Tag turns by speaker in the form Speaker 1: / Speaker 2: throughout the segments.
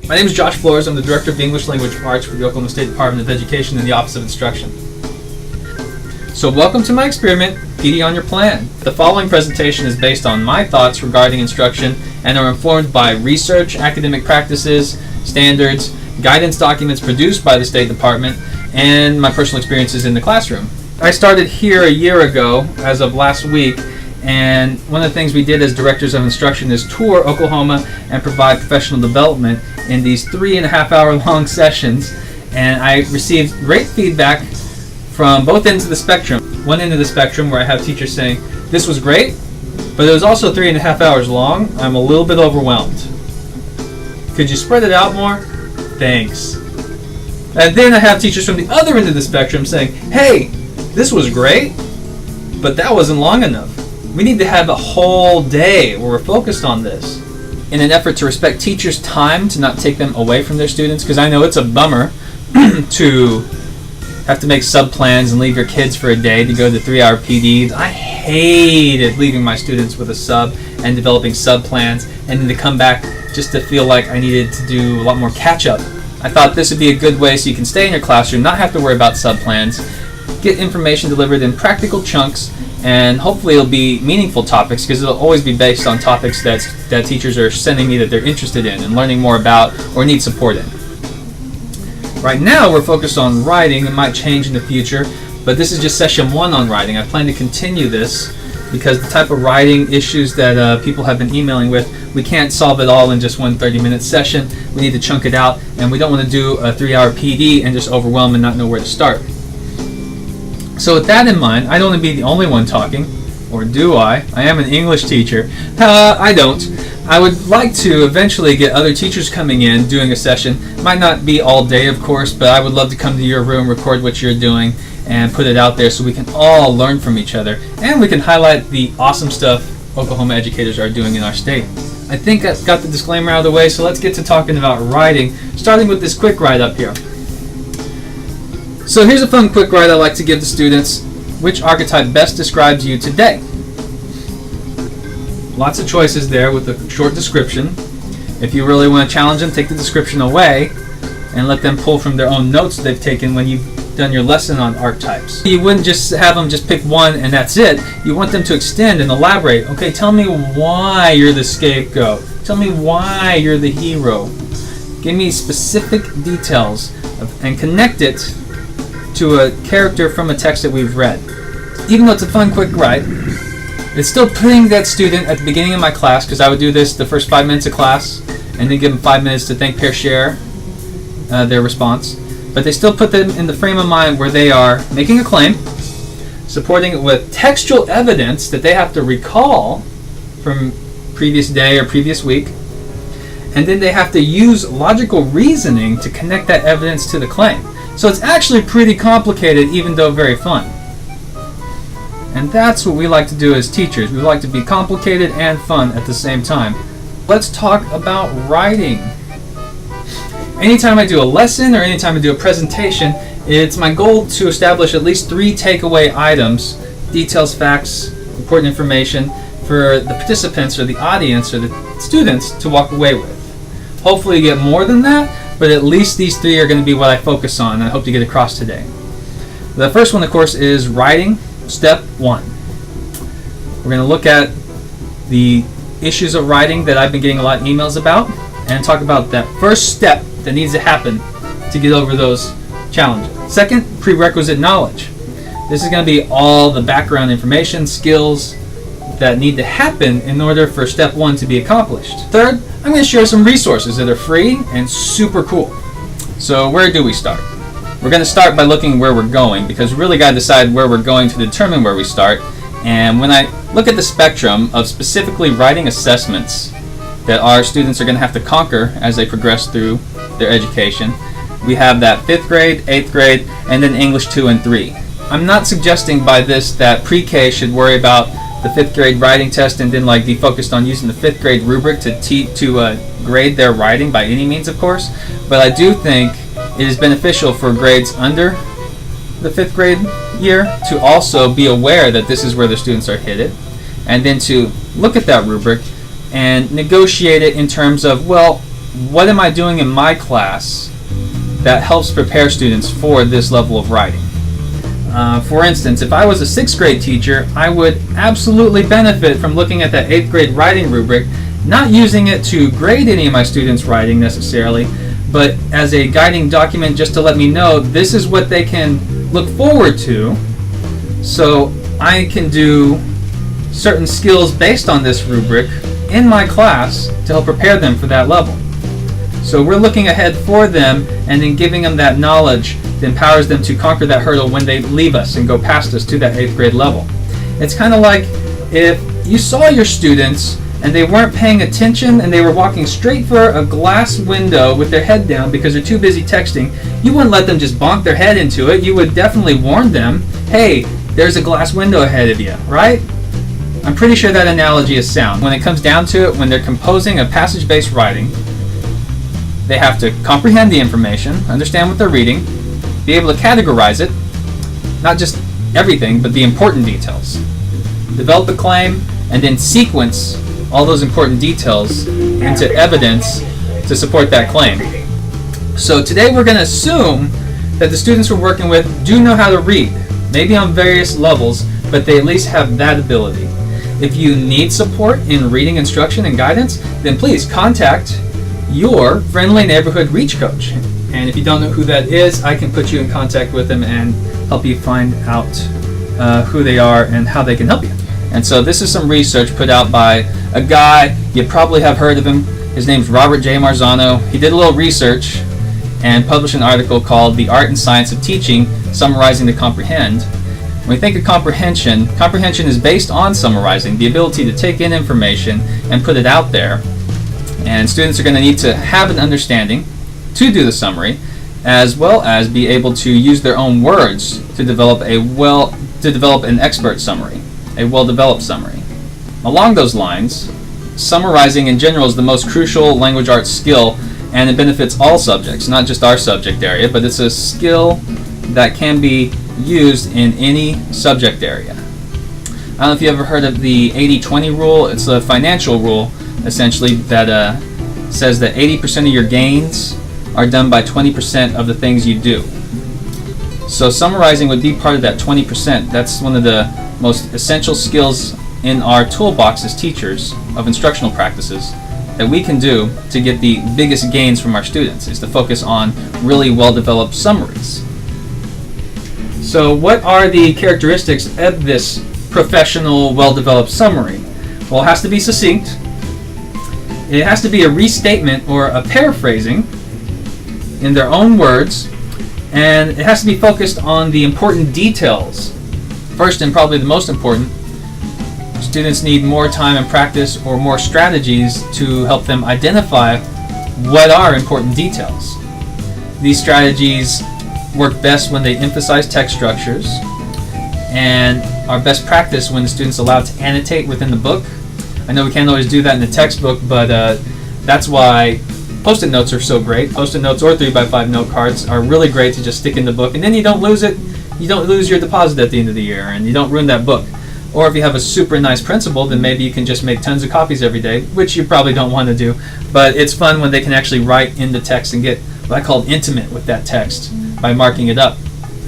Speaker 1: My name is Josh Flores. I'm the Director of English Language Arts for the Oklahoma State Department of Education in the Office of Instruction. So welcome to my experiment, PD on Your Plan. The following presentation is based on my thoughts regarding instruction and are informed by research, academic practices, standards, guidance documents produced by the State Department, and my personal experiences in the classroom. I started here a year ago, as of last week, and one of the things we did as directors of instruction is tour Oklahoma and provide professional development in these 3.5 hour long sessions. And I received great feedback from both ends of the spectrum. One end of the spectrum where I have teachers saying, this was great, but it was also 3.5 hours long. I'm a little bit overwhelmed. Could you spread it out more? Thanks. And then I have teachers from the other end of the spectrum saying, hey, this was great, but that wasn't long enough. We need to have a whole day where we're focused on this. In an effort to respect teachers' time, to not take them away from their students, because I know it's a bummer to have to make sub-plans and leave your kids for a day to go to 3-hour PDs. I hated leaving my students with a sub and developing sub-plans and then to come back just to feel like I needed to do a lot more catch-up. I thought this would be a good way so you can stay in your classroom, not have to worry about sub-plans, get information delivered in practical chunks, and hopefully it'll be meaningful topics because it'll always be based on topics that teachers are sending me that they're interested in and learning more about or need support in. Right now we're focused on writing. It might change in the future, but this is just session 1 on writing. I plan to continue this because the type of writing issues that people have been emailing with, we can't solve it all in just one 30-minute session. We need to chunk it out, and we don't want to do a 3-hour PD and just overwhelm and not know where to start. So with that in mind, I don't want to be the only one talking, or do I? I am an English teacher. I don't. I would like to eventually get other teachers coming in, doing a session. Might not be all day, of course, but I would love to come to your room, record what you're doing, and put it out there so we can all learn from each other. And we can highlight the awesome stuff Oklahoma educators are doing in our state. I think I've got the disclaimer out of the way, so let's get to talking about writing, starting with this quick write up here. So here's a fun quick write I like to give to students. Which archetype best describes you today? Lots of choices there with a short description. If you really want to challenge them, take the description away and let them pull from their own notes they've taken when you've done your lesson on archetypes. You wouldn't just have them just pick one and that's it. You want them to extend and elaborate. Okay, tell me why you're the scapegoat. Tell me why you're the hero. Give me specific details and connect it to a character from a text that we've read. Even though it's a fun quick write, it's still putting that student at the beginning of my class, because I would do this the first 5 minutes of class and then give them 5 minutes to think, pair, share their response. But they still put them in the frame of mind where they are making a claim, supporting it with textual evidence that they have to recall from previous day or previous week, and then they have to use logical reasoning to connect that evidence to the claim. So it's actually pretty complicated, even though very fun. And that's what we like to do as teachers. We like to be complicated and fun at the same time. Let's talk about writing. Anytime I do a lesson or anytime I do a presentation, it's my goal to establish at least 3 takeaway items, details, facts, important information for the participants or the audience or the students to walk away with. Hopefully you get more than that, but at least these 3 are going to be what I focus on and I hope to get across today. The first one, of course, is writing, step 1. We're going to look at the issues of writing that I've been getting a lot of emails about and talk about that first step that needs to happen to get over those challenges. Second, prerequisite knowledge. This is going to be all the background information, skills that need to happen in order for step 1 to be accomplished. Third, I'm going to share some resources that are free and super cool. So where do we start? We're going to start by looking where we're going, because we really got to decide where we're going to determine where we start. And when I look at the spectrum of specifically writing assessments that our students are going to have to conquer as they progress through their education, we have that 5th grade, 8th grade, and then English 2 and 3. I'm not suggesting by this that pre-K should worry about the 5th grade writing test and then be focused on using the 5th grade rubric to grade their writing by any means, of course. But I do think it is beneficial for grades under the 5th grade year to also be aware that this is where the students are headed, and then to look at that rubric and negotiate it in terms of, well, what am I doing in my class that helps prepare students for this level of writing? For instance, if I was a 6th grade teacher, I would absolutely benefit from looking at that 8th grade writing rubric, not using it to grade any of my students' writing necessarily, but as a guiding document just to let me know this is what they can look forward to, so I can do certain skills based on this rubric in my class to help prepare them for that level. So we're looking ahead for them and then giving them that knowledge that empowers them to conquer that hurdle when they leave us and go past us to that 8th grade level. It's kind of like if you saw your students and they weren't paying attention and they were walking straight for a glass window with their head down because they're too busy texting, you wouldn't let them just bonk their head into it. You would definitely warn them, hey, there's a glass window ahead of you, right? I'm pretty sure that analogy is sound. When it comes down to it, when they're composing a passage-based writing, they have to comprehend the information, understand what they're reading, be able to categorize it, not just everything, but the important details. Develop a claim, and then sequence all those important details into evidence to support that claim. So today we're going to assume that the students we're working with do know how to read, maybe on various levels, but they at least have that ability. If you need support in reading instruction and guidance, then please contact your friendly neighborhood reach coach. And if you don't know who that is, I can put you in contact with them and help you find out who they are and how they can help you. And so this is some research put out by a guy, you probably have heard of him. His name's Robert J. Marzano. He did a little research and published an article called The Art and Science of Teaching, Summarizing to Comprehend. When we think of comprehension, comprehension is based on summarizing, the ability to take in information and put it out there. And students are going to need to have an understanding to do the summary, as well as be able to use their own words to develop an expert summary, a well-developed summary. Along those lines, summarizing in general is the most crucial language arts skill, and it benefits all subjects, not just our subject area, but it's a skill that can be used in any subject area. I don't know if you ever heard of the 80-20 rule. It's a financial rule, essentially, that says that 80% of your gains are done by 20% of the things you do. So summarizing would be part of that 20%. That's one of the most essential skills in our toolbox as teachers of instructional practices that we can do to get the biggest gains from our students, is to focus on really well-developed summaries. So what are the characteristics of this professional, well-developed summary? Well, it has to be succinct. It has to be a restatement or a paraphrasing in their own words, and it has to be focused on the important details. First, and probably the most important, students need more time and practice or more strategies to help them identify what are important details. These strategies work best when they emphasize text structures and are best practice when the student's allowed to annotate within the book. I know we can't always do that in the textbook, but that's why Post-it notes are so great. Post-it notes or 3x5 note cards are really great to just stick in the book, and then you don't lose it. You don't lose your deposit at the end of the year, and you don't ruin that book. Or if you have a super nice principal, then maybe you can just make tons of copies every day, which you probably don't want to do. But it's fun when they can actually write in the text and get what I call intimate with that text by marking it up.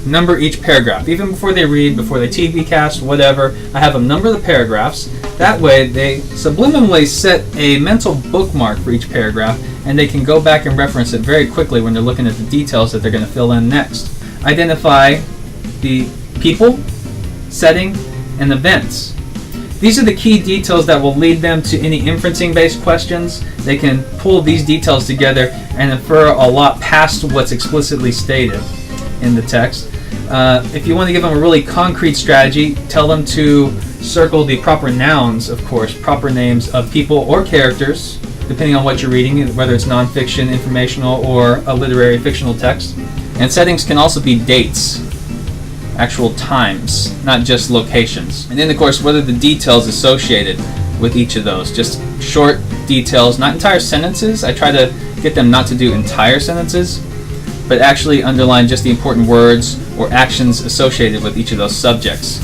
Speaker 1: Number each paragraph. Even before they read, before they TV cast, whatever, I have them number the paragraphs. That way they subliminally set a mental bookmark for each paragraph, and they can go back and reference it very quickly when they're looking at the details that they're going to fill in next. Identify the people, setting, and events. These are the key details that will lead them to any inferencing-based questions. They can pull these details together and infer a lot past what's explicitly stated in the text. If you want to give them a really concrete strategy, tell them to circle the proper nouns, of course, proper names of people or characters, depending on what you're reading, whether it's nonfiction, informational, or a literary fictional text. And settings can also be dates, actual times, not just locations. And then, of course, what are the details associated with each of those? Just short details, not entire sentences. I try to get them not to do entire sentences, but actually underline just the important words or actions associated with each of those subjects.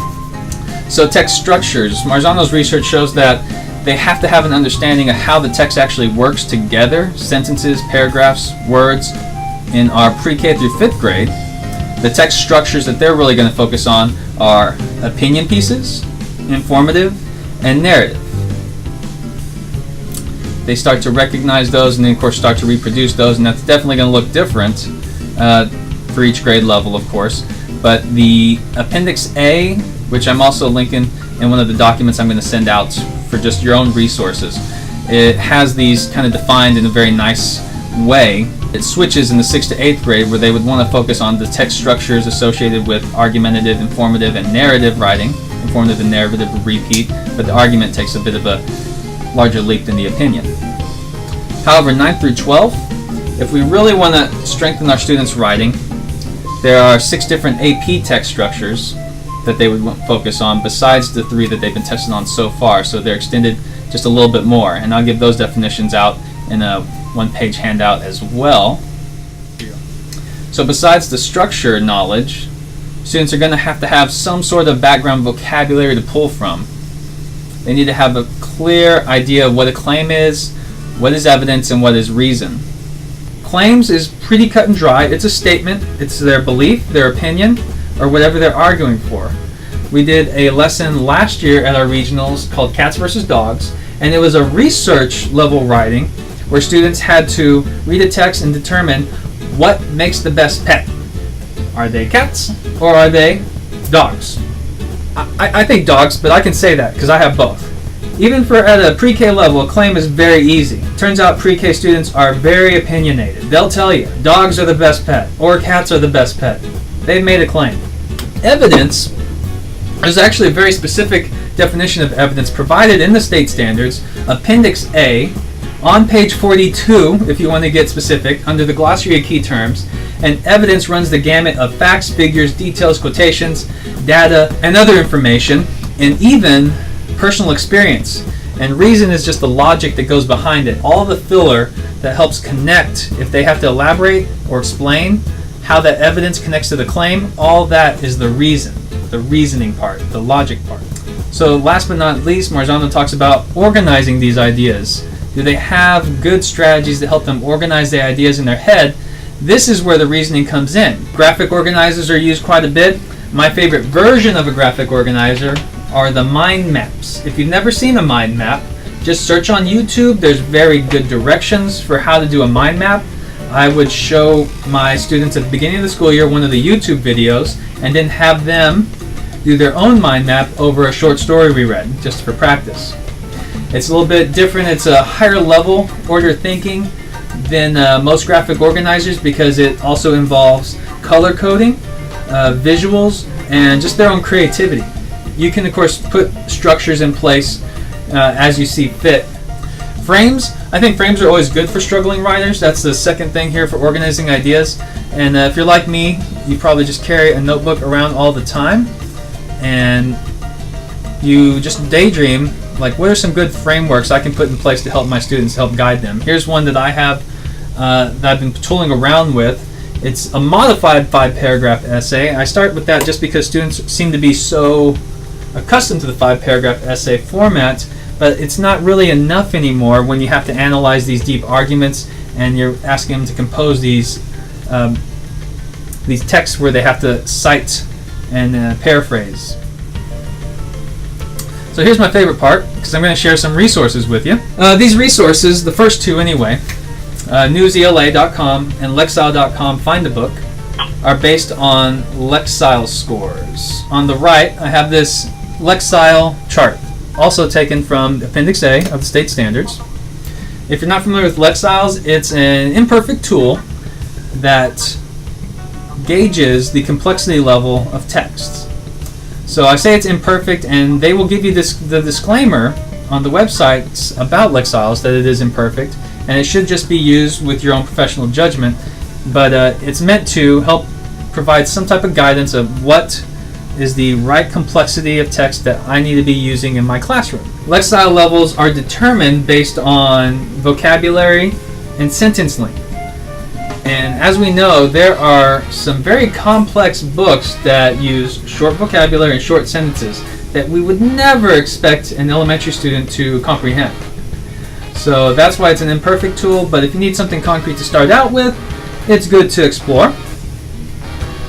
Speaker 1: So text structures. Marzano's research shows that They have to have an understanding of how the text actually works together, sentences, paragraphs, words. In our pre-K through 5th grade, the text structures that they're really going to focus on are opinion pieces, informative, and narrative. They start to recognize those and then of course start to reproduce those, and that's definitely going to look different for each grade level, of course. But the Appendix A, which I'm also linking in one of the documents I'm going to send out for just your own resources, it has these kind of defined in a very nice way. It switches in the 6th to 8th grade where they would want to focus on the text structures associated with argumentative, informative, and narrative writing. Informative and narrative would repeat, but the argument takes a bit of a larger leap than the opinion. However, 9th through 12th, if we really want to strengthen our students' writing, there are 6 different AP text structures that they would focus on besides the 3 that they've been tested on so far, so they're extended just a little bit more, and I'll give those definitions out in a one-page handout as well. So besides the structure knowledge, students are going to have some sort of background vocabulary to pull from. They need to have a clear idea of what a claim is, what is evidence, and what is reason. Claims is pretty cut and dry. It's a statement. It's their belief, their opinion, or whatever they're arguing for. We did a lesson last year at our regionals called Cats versus Dogs, and it was a research level writing where students had to read a text and determine what makes the best pet. Are they cats or are they dogs? I think dogs, but I can say that because I have both. Even for at a pre-K level, a claim is very easy. Turns out pre-K students are very opinionated. They'll tell you dogs are the best pet or cats are the best pet. They've made a claim. Evidence, there's actually a very specific definition of evidence provided in the state standards, Appendix A, on page 42, if you want to get specific, under the glossary of key terms. And evidence runs the gamut of facts, figures, details, quotations, data, and other information, and even personal experience. And reason is just the logic that goes behind it. All the filler that helps connect, if they have to elaborate or explain how that evidence connects to the claim, all that is the reason, the reasoning part, the logic part. So last but not least, Marzano talks about organizing these ideas. Do they have good strategies to help them organize the ideas in their head? This is where the reasoning comes in. Graphic organizers are used quite a bit. My favorite version of a graphic organizer are the mind maps. If you've never seen a mind map, just search on YouTube. There's very good directions for how to do a mind map. I would show my students at the beginning of the school year one of the YouTube videos and then have them do their own mind map over a short story we read, just for practice. It's a little bit different. It's a higher level order thinking than most graphic organizers because it also involves color coding, visuals, and just their own creativity. You can, of course, put structures in place as you see fit. Frames, I think frames are always good for struggling writers. That's the second thing here for organizing ideas. And if you're like me, you probably just carry a notebook around all the time and you just daydream, like what are some good frameworks I can put in place to help my students, help guide them. Here's one that I have that I've been tooling around with. It's a modified 5-paragraph essay. I start with that just because students seem to be so accustomed to the 5-paragraph essay format, but it's not really enough anymore when you have to analyze these deep arguments and you're asking them to compose these texts where they have to cite and paraphrase. So here's my favorite part, because I'm going to share some resources with you. These resources, the first two anyway, newsela.com and lexile.com Find a Book, are based on Lexile scores. On the right, I have this Lexile chart, also taken from Appendix A of the state standards. If you're not familiar with Lexiles, it's an imperfect tool that gauges the complexity level of texts. So I say it's imperfect, and they will give you the disclaimer on the websites about Lexiles that it is imperfect, and it should just be used with your own professional judgment, but it's meant to help provide some type of guidance of what is the right complexity of text that I need to be using in my classroom. Lexile levels are determined based on vocabulary and sentence length. And as we know, there are some very complex books that use short vocabulary and short sentences that we would never expect an elementary student to comprehend. So that's why it's an imperfect tool, but if you need something concrete to start out with, it's good to explore.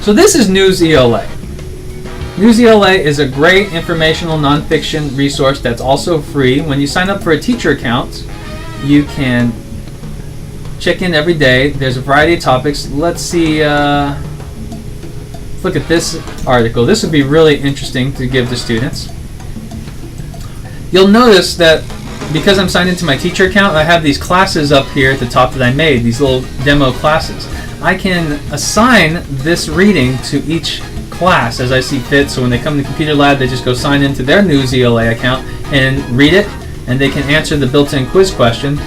Speaker 1: So this is News ELA. News ELA is a great informational nonfiction resource that's also free. When you sign up for a teacher account, you can check in every day. There's a variety of topics. Let's see, look at this article. This would be really interesting to give to students. You'll notice that because I'm signed into my teacher account, I have these classes up here at the top that I made, these little demo classes. I can assign this reading to each class as I see fit, so when they come to computer lab, they just go sign into their News ELA account and read it, and they can answer the built-in quiz question.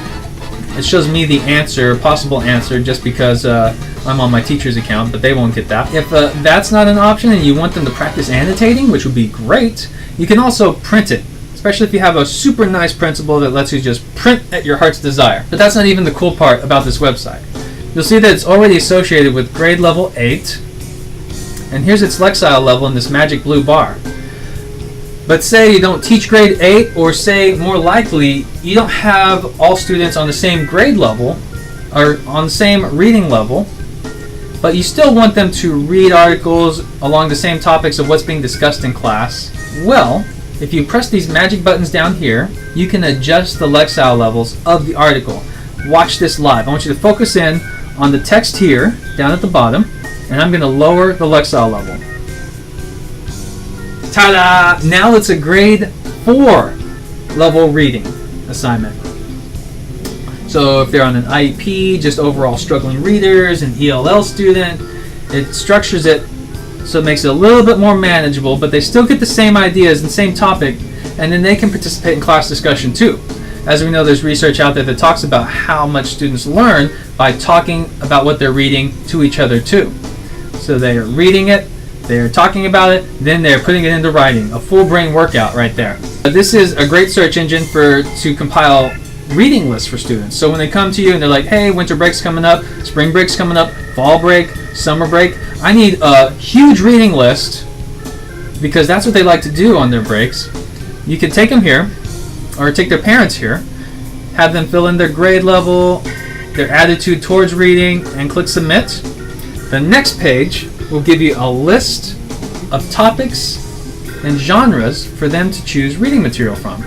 Speaker 1: It shows me the answer, possible answer, just because I'm on my teacher's account, but they won't get that. If that's not an option and you want them to practice annotating, which would be great, you can also print it, especially if you have a super nice printable that lets you just print at your heart's desire. But that's not even the cool part about this website. You'll see that it's already associated with grade level 8, and here's its Lexile level in this magic blue bar. But say you don't teach grade 8, or say more likely you don't have all students on the same grade level or on the same reading level, but you still want them to read articles along the same topics of what's being discussed in class. Well, if you press these magic buttons down here, you can adjust the Lexile levels of the article. Watch this live. I want you to focus in on the text here down at the bottom, and I'm going to lower the Lexile level. Ta-da! Now it's a grade 4 level reading assignment. So if they're on an IEP, just overall struggling readers, an ELL student, it structures it so it makes it a little bit more manageable, but they still get the same ideas and same topic, and then they can participate in class discussion too. As we know, there's research out there that talks about how much students learn by talking about what they're reading to each other too. So they are reading it, they're talking about it, then they're putting it into writing. A full brain workout right there. This is a great search engine to compile reading lists for students. So when they come to you and they're like, hey, winter break's coming up, spring break's coming up, fall break, summer break, I need a huge reading list, because that's what they like to do on their breaks. You can take them here, or take their parents here, have them fill in their grade level, their attitude towards reading, and click submit. The next page will give you a list of topics and genres for them to choose reading material from.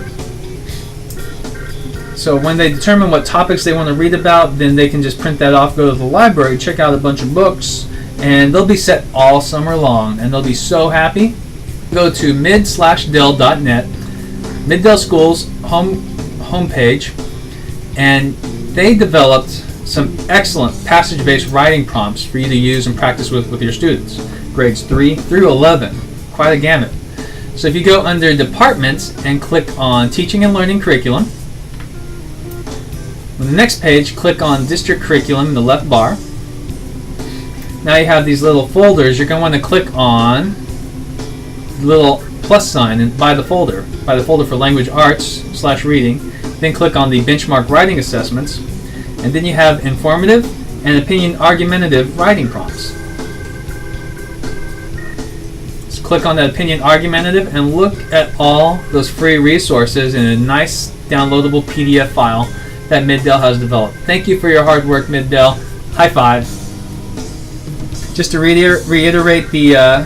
Speaker 1: So when they determine what topics they want to read about, then they can just print that off, go to the library, check out a bunch of books, and they'll be set all summer long, and they'll be so happy. Go to mid/del.net, Mid-Del School's homepage, and they developed some excellent passage-based writing prompts for you to use and practice with your students. Grades 3 through 11, quite a gamut. So if you go under Departments and click on Teaching and Learning Curriculum, on the next page, click on District Curriculum in the left bar. Now you have these little folders. You're going to want to click on the little plus sign and by the folder for Language Arts/Reading. Then click on the Benchmark Writing Assessments, and then you have informative and opinion argumentative writing prompts. So click on that opinion argumentative and look at all those free resources in a nice downloadable PDF file that Mid-Del has developed. Thank you for your hard work, Mid-Del. High five. Just to reiterate the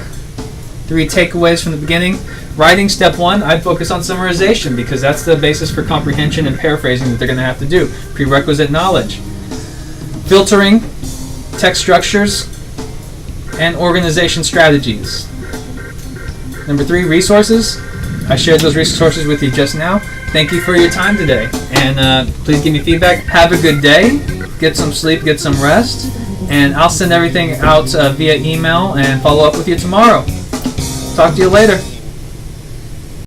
Speaker 1: 3 takeaways from the beginning. Writing, step 1, I'd focus on summarization, because that's the basis for comprehension and paraphrasing that they're going to have to do. Prerequisite knowledge. Filtering, text structures, and organization strategies. Number 3, resources. I shared those resources with you just now. Thank you for your time today, and please give me feedback. Have a good day. Get some sleep, get some rest, and I'll send everything out via email and follow up with you tomorrow. Talk to you later.